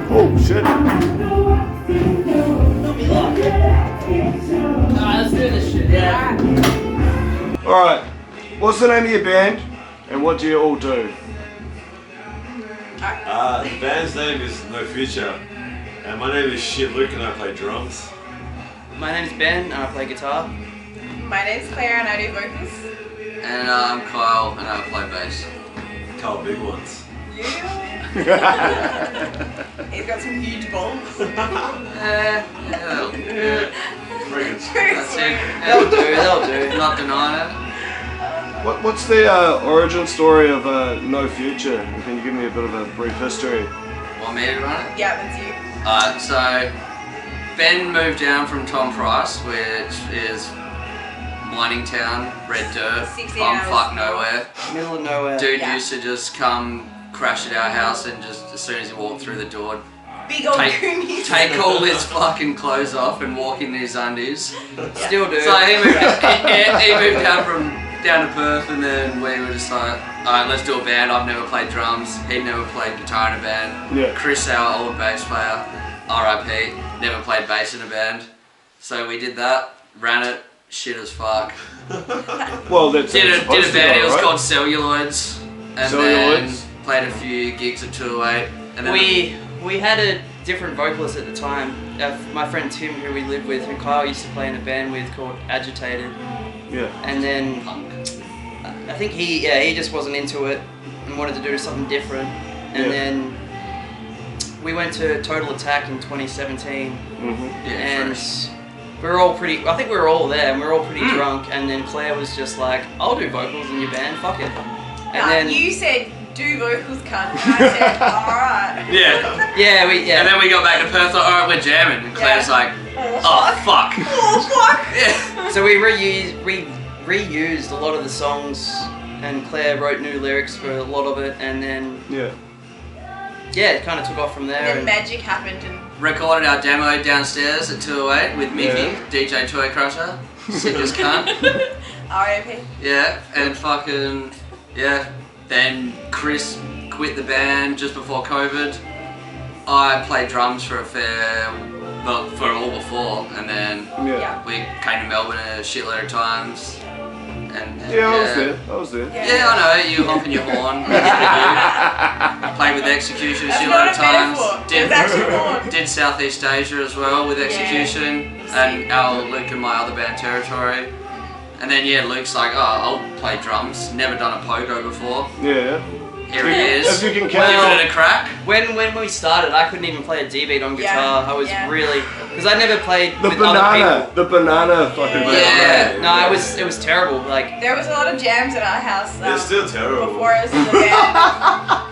Oh shit. Let's do this shit, yeah. Alright, what's the name of your band and what do you all do? The band's name is No Future, and my name is Shit Luke and I play drums. My name's Ben and I play guitar. My name's Claire and I do vocals. And I'm Kyle and I play bass. Couple big ones. Yeah. He's got some huge balls. Friggin' That's it. They'll do. Not denying it. What's the origin story of No Future? Can you give me a bit of a brief history? Want me to run it? Yeah, that's you. So Ben moved down from Tom Price, which is mining town, red dirt, 16 fuck hours. nowhere. Middle of nowhere. Dude Yeah. used to just come crash at our house and just as soon as he walked through the door, Big old goonies. take all his fucking clothes off and walk in his undies. Still do. So he moved, he moved down to Perth, and then we were just like, alright, let's do a band. I've never played drums. He'd never played guitar in a band. Yeah. Chris, our old bass player, RIP, never played bass in a band. So we did that, ran it, shit as fuck. Well, that's Did a supposed to band, go, it was right? called Celluloids. And Celluloids. then played a few gigs at 208. And then We had a different vocalist at the time. My friend Tim, who we lived with, who Kyle used to play in a band with called Agitated. Yeah. And then I think he just wasn't into it and wanted to do something different. And Yeah. then we went to Total Attack in 2017, Mm-hmm. and fresh. we were all pretty. I think we were all there, and we were all pretty drunk. And then Claire was just like, "I'll do vocals in your band, fuck it." And Nah, then you said do vocals, cunt, and I said alright. Yeah. And then we got back to Perth, like, alright, we're jamming. And Claire's Yeah. like, oh fuck. Oh fuck. Yeah. So we reused a lot of the songs, and Claire wrote new lyrics for a lot of it, and then Yeah. it kind of took off from there. And then And magic happened and Recorded our demo downstairs at 208 with Mickey, Yeah. DJ Toy Crusher. Sick as cunt. R.I.P. Yeah, and fucking, yeah. Then Chris quit the band just before COVID. I played drums for for all before, and then Yeah. we came to Melbourne a shitload of times. And Yeah, I was there. Yeah, I know, you honking your horn. Played with Execution a That's shitload not of a times. metaphor. It's actually porn. Did Southeast Asia as well with Execution, and Luke and my other band Territory. And then Luke's like, oh, I'll play drums. Never done a pogo before. Yeah. Here he is. If you can count. Giving it a crack. when we started, I couldn't even play a D beat on guitar. I was really because I never played The with other people. the banana fucking Yeah. banana. No, it was terrible. Like There was a lot of jams at our house. They're still terrible. Before I was in the band.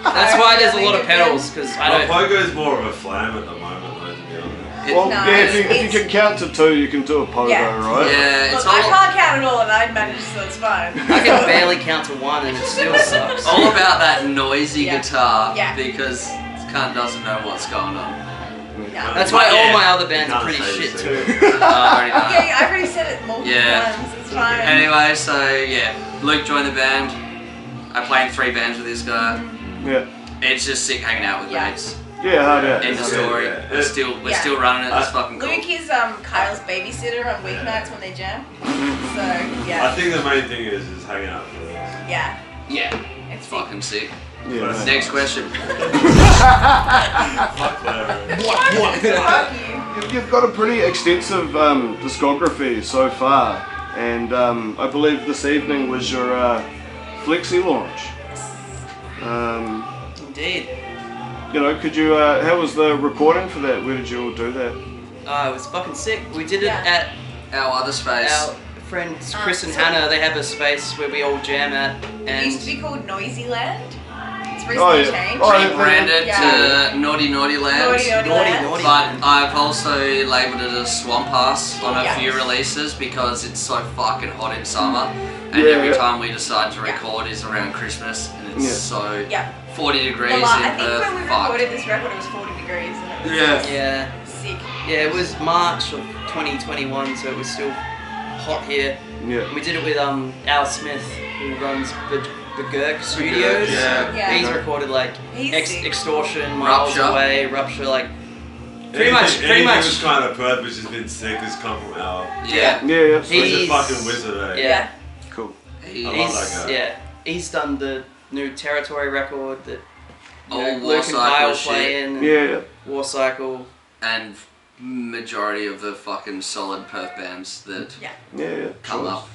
that's why there's a lot of pedals because I Well, don't. Pogo's more of a flam at the moment, though, to be honest. Well, No, yeah, if it's- you can count to two, you can do a pogo, Yeah. right? Yeah, it's Look, I all, can't count it all and I'd manage, so it's fine. I can barely count to one and it still sucks. all about that noisy Yeah. guitar Yeah. because this cunt doesn't know what's going on. Yeah. That's why all my other You bands are can't pretty say shit this too. again. Yeah, I've already said it multiple Yeah. times. It's fine. Anyway, so yeah, Luke joined the band. I played in 3 bands with this guy. Yeah. It's just sick hanging out with Yeah. mates. Yeah, hard out. End of Yeah, story. yeah. We're still running it. It's fucking cool. Luke is Kyle's babysitter on weeknights when they jam. So I yeah, think the main thing is hanging out with us. yeah, Yeah, it's fucking sick. Yeah, mate. Next question. Fuck whatever. Fuck you. You've got a pretty extensive discography so far, and I believe this evening was your Flexi launch. Indeed. You know, could you? How was the recording for that? Where did you all do that? It was fucking sick. We did it Yeah. at Our other space. our friends Chris and so- Hannah. They have a space where we all jam at, It used to and be called Noisy Land. It's Oh, recently yeah. changed. Oh, yeah. Rebranded Yeah. to Naughty Naughty Land. Naughty Naughty naughty, Land. naughty. But I've also labelled it as Swamp Ass on a Yeah. few releases because it's so fucking hot in summer. And Yeah, every yeah. time we decide to Yeah. record is around Christmas and it's Yeah. so Yeah. 40 degrees I in think Perth. when we Fuck. recorded this record, it was 40 degrees. And it was yeah, sick. yeah. It was March of 2021, so it was still hot here. Yeah. We did it with Al Smith, who runs the Gurk Studios. yeah. Yeah. He's recorded like He's sick. Extortion, Miles Rupture. Away, Rupture, like pretty much. Anything was kind of Perth which has been sick has come from Al. Yeah. Yeah, yeah. He's a He's- fucking wizard, eh? Yeah, Cool. He- I love he's that guy. yeah. He's done the new Territory record that All Luke War and Cycle Kyle shit. playing. Yeah, yeah. War Cycle. And majority of the fucking solid Perth bands that Yeah. Yeah, yeah. come Sure. up.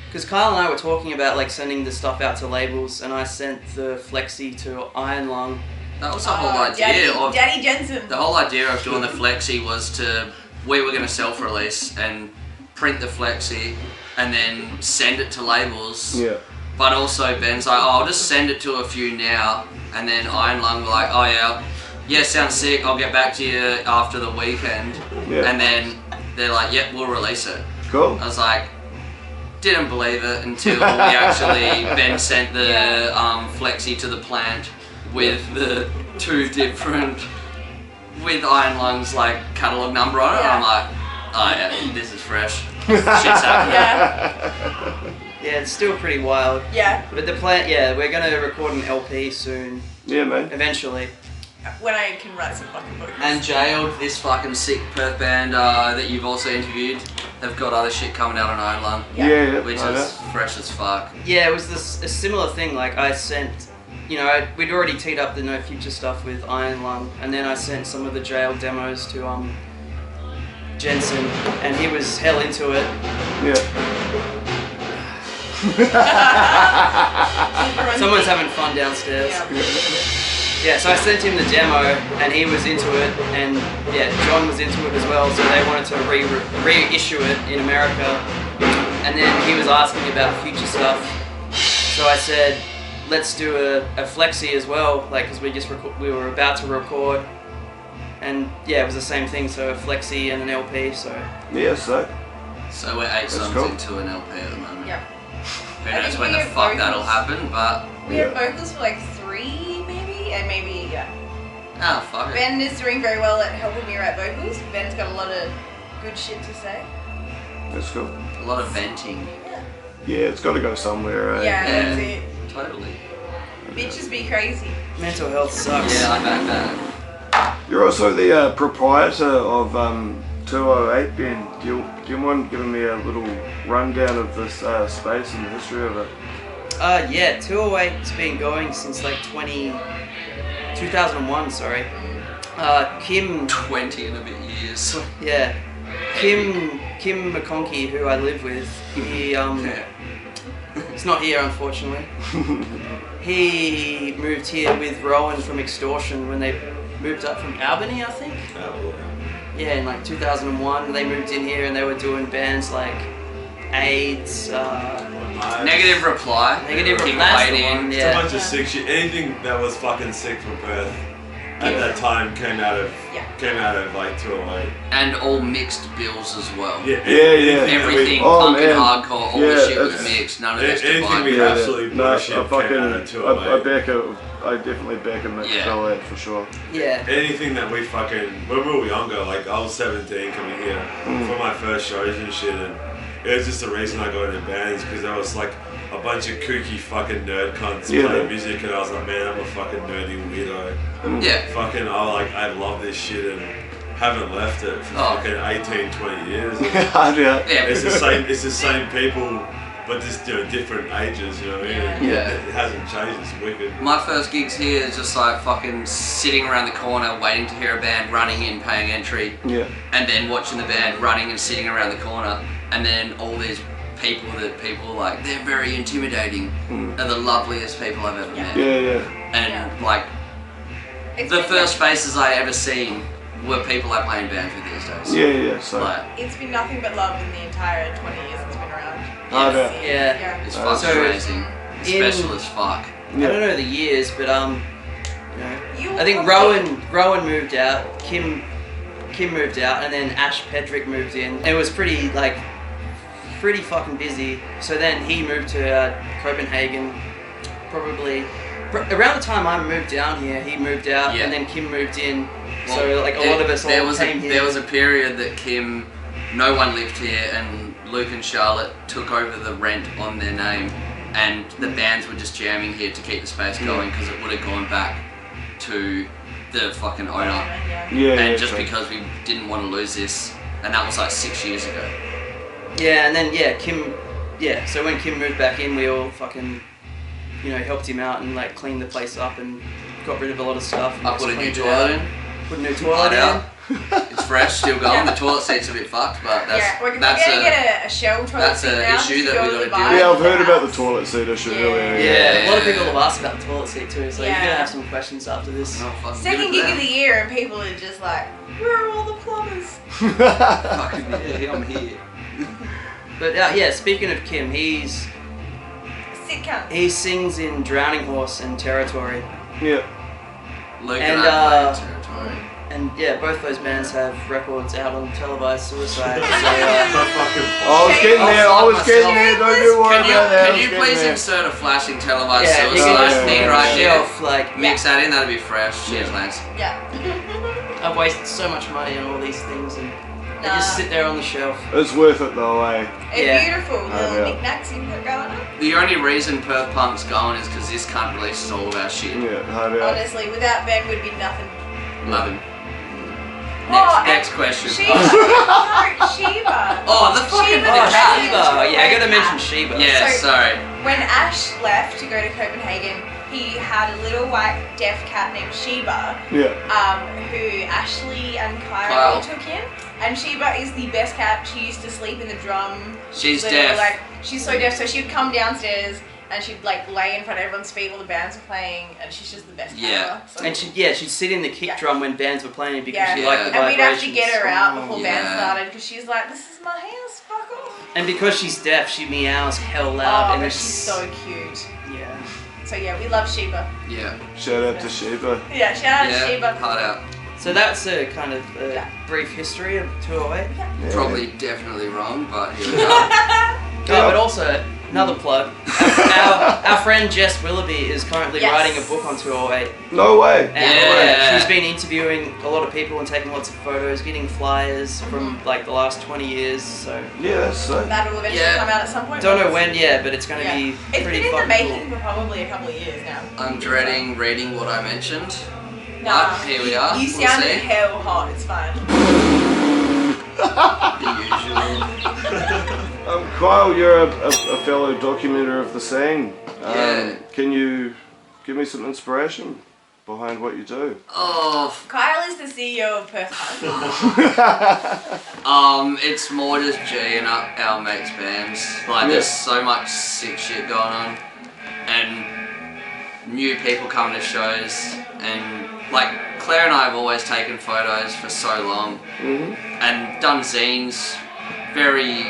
Because Kyle and I were talking about like sending the stuff out to labels, and I sent the Flexi to Iron Lung. That was the whole idea of Daddy Jensen. the whole idea of doing the flexi was to we were going to self-release and print the flexi and then send it to labels. Yeah. But also Ben's like, oh, I'll just send it to a few now, and then Iron Lung were like, oh yeah, sounds sick. I'll get back to you after the weekend. Yeah. And then they're like, yep, we'll release it. Cool. I was like, didn't believe it until we actually Ben sent the flexi to the plant with the 2 different with Iron Lung's like catalog number on it. Yeah. I'm like, oh yeah, this is fresh. Shit's happening. Yeah. Yeah, it's still pretty wild. Yeah. But the plan, yeah, we're gonna record an LP soon, Yeah, man. eventually. When I can write some fucking books. And Jailed, this fucking sick Perth band that you've also interviewed, have got other shit coming out on Iron Lung, Yeah, Yeah. yeah. which I know. is fresh as fuck. Yeah, it was a similar thing. Like I sent, you know, we'd already teed up the No Future stuff with Iron Lung, and then I sent some of the Jail demos to Jensen, and he was hell into it. Yeah. Someone's having fun downstairs. Yeah. Yeah, so I sent him the demo, and he was into it, and yeah, John was into it as well. So they wanted to reissue it in America, and then he was asking about future stuff. So I said, let's do a flexi as well, like because we were about to record, and yeah, it was the same thing. So a flexi and an LP. So Yeah, so. So we're 8 songs cool. into an LP at the moment. Yeah. Who I knows think when we the have fuck vocals. that'll happen, but We had vocals for like 3 maybe, and maybe fuck it. Ben is doing very well at helping me write vocals. Ben's got a lot of good shit to say. That's cool. A lot of venting. Yeah, it's got to go somewhere, eh? Yeah, Yeah. that's it. Totally. Bitches be crazy. mental health sucks. Yeah, I back that. You're also the proprietor of 208, Ben. Do you mind giving me a little rundown of this space and the history of it? Yeah, 208's been going since like 2001, sorry. Kim 20 and a bit years. Yeah, Kim McConkey, who I live with, he he's not here unfortunately. He moved here with Rowan from Extortion when they moved up from Albany, I think. Yeah, in like 2001, they moved in here and they were doing bands like AIDS. Negative Reply. Negative King Reply, that's played the one, in. It's yeah. a bunch of sick shit. Anything that was fucking sick from Perth at that time came out of like 208. And all mixed bills as well. Yeah. Everything, Oh, punk and man. hardcore, all Yeah, the shit was it's- mixed. None of this Anything divided. we absolutely No, bullshit I came out of fucking, I 208. back it I definitely back a mixed Yeah. ballad for sure. Yeah. Anything that we fucking, when we were younger, like I was 17 coming here for my first shows and shit, and it was just the reason I got into bands because there was like a bunch of kooky fucking nerd cunts playing music, and I was like, man, I'm a fucking nerdy weirdo. Yeah. Fucking, I love this shit and haven't left it for fucking 18, 20 years. And Yeah. it's the same people, but just different ages, you know what I mean? Yeah. It hasn't changed, it's wicked. My first gigs here is just like fucking sitting around the corner waiting to hear a band running in, paying entry, and then watching the band running and sitting around the corner, and then all these people that people like, they're very intimidating, are the loveliest people I've ever met. And like, the first faces I ever seen were people I play in bands with these days. So Like, It's been nothing but love in the entire 20 years it's been around. Yeah. it's fucking So amazing. It's special as fuck. I don't know the years, but you know, I think probably- Rowan moved out, Kim moved out, and then Ash Pedrick moved in. It was pretty fucking busy. So then he moved to Copenhagen, probably around the time I moved down here. He moved out, and then Kim moved in. Well, so like a lot of us all came here. There was a period that no one lived here, and Luke and Charlotte took over the rent on their name, and the bands were just jamming here to keep the space going because it would have gone back to the fucking owner. And just because we didn't want to lose this, and that was like 6 years ago. Yeah, and then Kim. Yeah, so when Kim moved back in, we all fucking, helped him out and like cleaned the place up and got rid of a lot of stuff. I put a new toilet in. Put a new toilet in. It's fresh, still going. The toilet seat's a bit fucked, but we're gonna get a shell toilet that's seat an now issue just to that go we with gotta the deal with. vibe I've of the heard about the house. toilet seat issue Yeah. earlier. Yeah, a lot of people have asked about the toilet seat too, so you're Yeah. gonna have some questions after this. Oh, fucking Second give it gig to of the year and people are just like, where are all the plumbers? Fucking yeah, I'm here. But speaking of Kim, Sick cunt. he sings in Drowning Horse and Territory. Luke and And, I play Territory. And both those bands have records out on televised suicide. So, I was getting there, don't you worry about that. Can you please insert a flashing televised you can suicide just thing make right a here? shelf, like, Mix that in, that'd be fresh. Cheers, Lance. Yeah. I've wasted so much money on all these things and they just sit there on the shelf. It's worth it though, eh? It's beautiful little yeah. knickknacks you put going on. The only reason Perth Punk's going is because this cunt releases all of our shit. Honestly, without Ben would be nothing. Love him. Next question. Sheba. Oh, the fucking Sheba. Yeah, I gotta mention Sheba. Yeah, So- sorry. When Ash left to go to Copenhagen, he had a little white deaf cat named Sheba, who Ashley and Kyle took in. And Sheba is the best cat. She used to sleep in the drum. She's deaf. She's so deaf, so she'd come downstairs and she'd like lay in front of everyone's feet while the bands were playing, and she's just the best cat ever. So. And she'd sit in the kick drum when bands were playing because she liked the And vibrations. we'd have to get her out before bands started because she's like, this is my house, fuck off. And because she's deaf, she meows hell loud. But she's so cute. Yeah. So we love Sheba. Yeah. Shout out to Sheba. Yeah, shout out to Sheba. Hard out. So that's a kind of brief history of 208. Probably definitely wrong, but here we go. But also, another plug. Our friend Jess Willoughby is currently writing a book on 208. No way. And she's been interviewing a lot of people and taking lots of photos, getting flyers from like the last 20 years. So that's so. That'll eventually come out at some point. Don't know when, but it's going to be It's pretty been in the fucking making cool. for probably a couple of years now. I'm dreading reading what I mentioned. Nah, But here we are. You We'll sounded see. hell hot, it's fine. The usual. Kyle, you're a fellow documenter of the scene. Yeah. Can you give me some inspiration behind what you do? Oh. Kyle is the CEO of Perth Punk. It's more just G and our mates' bands. Like, there's so much sick shit going on, and new people come to shows, and like Claire and I have always taken photos for so long, and done zines. Very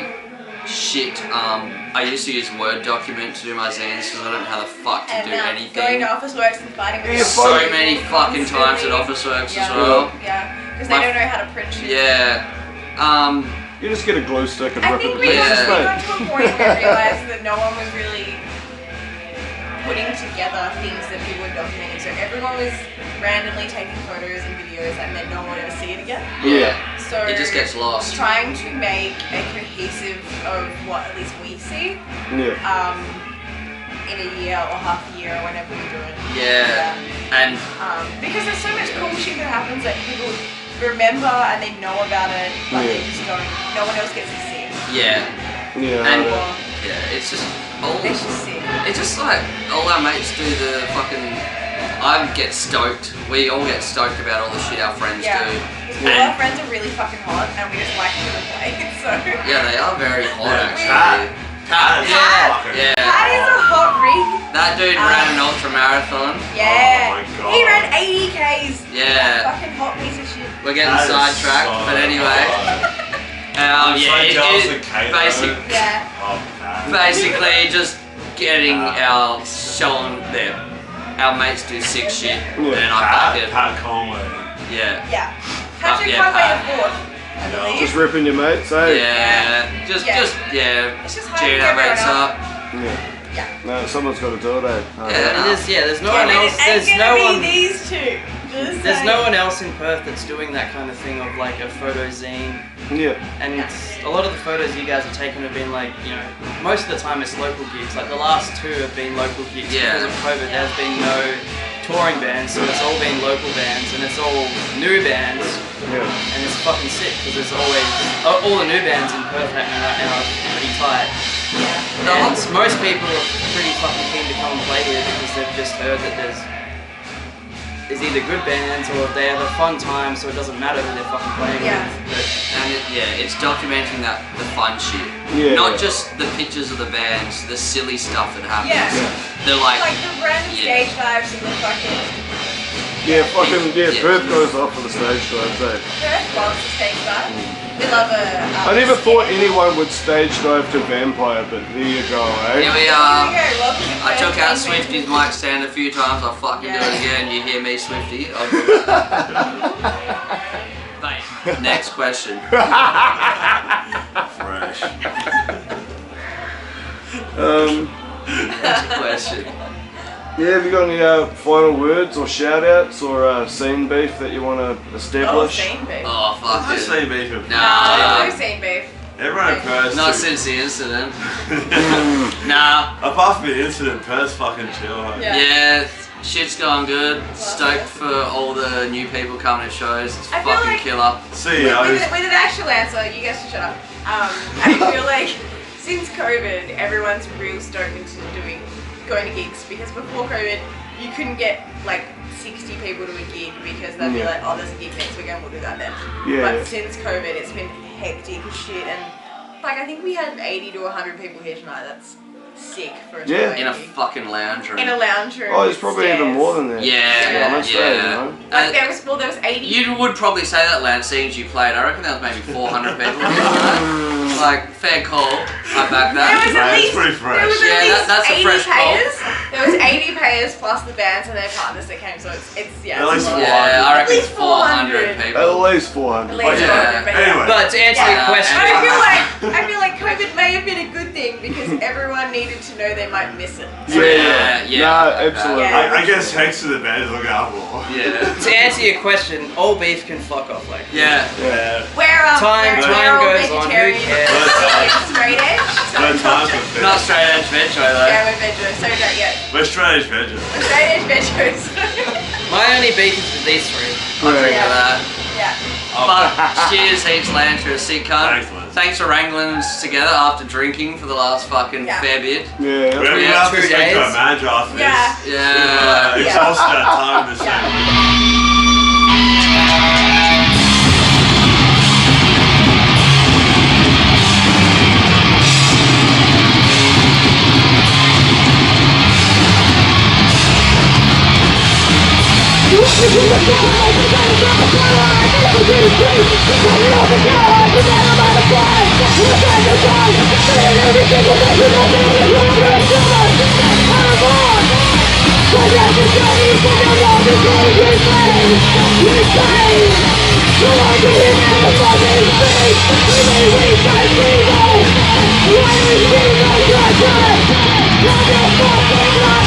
shit. I used to use Word document to do my zines because I don't know how the fuck to do anything. Going to Officeworks and fighting with So many fucking times at Officeworks as well. Yeah, because they don't know how to print shit. Yeah. You just get a glue stick and I rip it think to we pieces, got mate. to a point where we realised that no one was really putting together things that people were documenting. So everyone was randomly taking photos and videos, and then no one would ever see it again. Yeah. So it just gets lost. Trying to make a cohesive of what at least we see. Yeah. In a year or half a year or whenever we do it. Yeah. And because there's so much cool shit that happens that people remember and they know about it, but they just don't. No one else gets to see it. Yeah. Yeah. And it's just all. It's just sick. It's just like all our mates do the fucking. I get stoked. We all get stoked about all the shit our friends do. All our friends are really fucking hot, and we just like to play. So. Yeah, they are very hot actually. Pat. Yeah. That is a hot rig. That dude ran an ultra marathon. Yeah. Oh my God. He ran 80 Ks. Yeah. Fucking hot piece of shit. We're getting sidetracked, but anyway. Basically just getting our showing them. Our mates do sick shit, and I back it. Pat Conway. Yeah. Patrick Conway the fourth, I believe. Just ripping your mates, eh? Yeah. Just It's just cheering our mates up. Yeah. No, someone's got to do that. There's no one else. There's no one. These two. There's no one else in Perth that's doing that kind of thing of like a photo zine. Yeah. And a lot of the photos you guys have taken have been like, you know, most of the time it's local gigs. Like the last two have been local gigs because of COVID. There's been no touring bands, so it's all been local bands, and it's all new bands. Yeah. And it's fucking sick because there's always all the new bands in Perth happening right now are pretty tight. Yeah. And most people are pretty fucking keen to come and play here because they've just heard that there's either good bands or they have a fun time, so it doesn't matter who they're fucking playing with. And it's documenting the fun shit. Yeah. Not just the pictures of the bands, the silly stuff that happens. Yeah. They're like the random stage dives and the fucking. Perth goes off for the stage dives, eh? Perth loves the stage dive. We love I never thought anyone would stage dive to Vampire, but there you go, eh? Here we are. Here we go. Welcome to I took out Perth. Swifty's mic stand a few times. I'll fucking do it again. You hear me, Swifty? Mate, next question. Fresh. Next question. Yeah, have you got any final words or shout outs or scene beef that you want to establish? Oh, scene beef. Oh, fuck I it. say beef with Nah. No scene beef. Everyone in Perth. Not since the incident. Nah. Apart from the incident, Perth's fucking chill. Hey? Yeah, shit's going good. Stoked for all the new people coming to shows. It's I feel fucking like- killer. See ya. With an actual answer, you guys should shut up. I feel like since COVID, everyone's real stoked into going to gigs because before COVID, you couldn't get like 60 people to a gig because they'd be like, oh, there's a gig next weekend, we'll do that then. But since COVID, it's been hectic as shit, and like I think we had 80 to 100 people here tonight. That's sick for a Yeah. In a gig. fucking lounge room. In a lounge room. Oh, there's with probably stairs. even more than that. Yeah, honestly, yeah. you know? Like there was 80. You would probably say that lounge seeing as you played. I reckon there was maybe 400 people here tonight. Like, fair call. I back There was that. at least, pretty fresh. there was at Yeah, least that's a 80 fresh call. payers. There was 80 payers plus the bands and their partners that came, so it's At it's least a lot. Yeah, I At reckon least 400 400 At people. least 400. At least Yeah. 400, but Anyway. But to answer your question, But I feel like COVID may have been a good thing because everyone needed to know they might miss it. Yeah. No, absolutely. Yeah. I guess thanks to the bands look out for. Yeah. to answer your question, all beef can fuck off. Like Yeah. Yeah. Time we're all goes on, who vegetarian. cares? Straight edge. No time for Not veg. straight edge metro though. Yeah, we're vegos, so don't yet. We're straight edge veggies. We're straight edge vegos. My only beef is with these three. I'll drink Yeah. for that. Yeah. But cheers heaps, Lance, you're a sick cunt. Thanks, man. Thanks for wrangling us together after drinking for the last fucking Yeah. fair bit. Yeah. We're going to have to 2 speak to days. our manager after Yeah. this. Yeah. We've exhausted our time this Yeah. evening.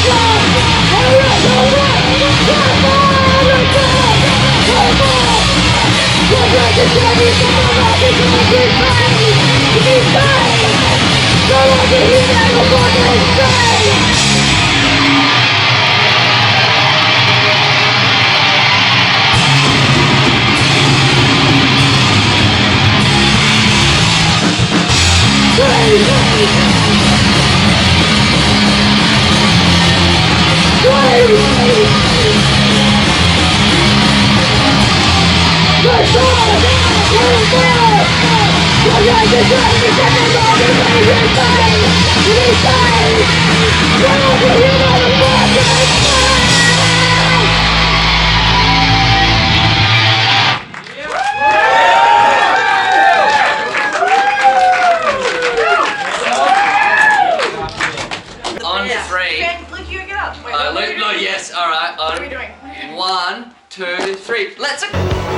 Why Yes, alright. What are we doing? 1, 2, 3. Let's go!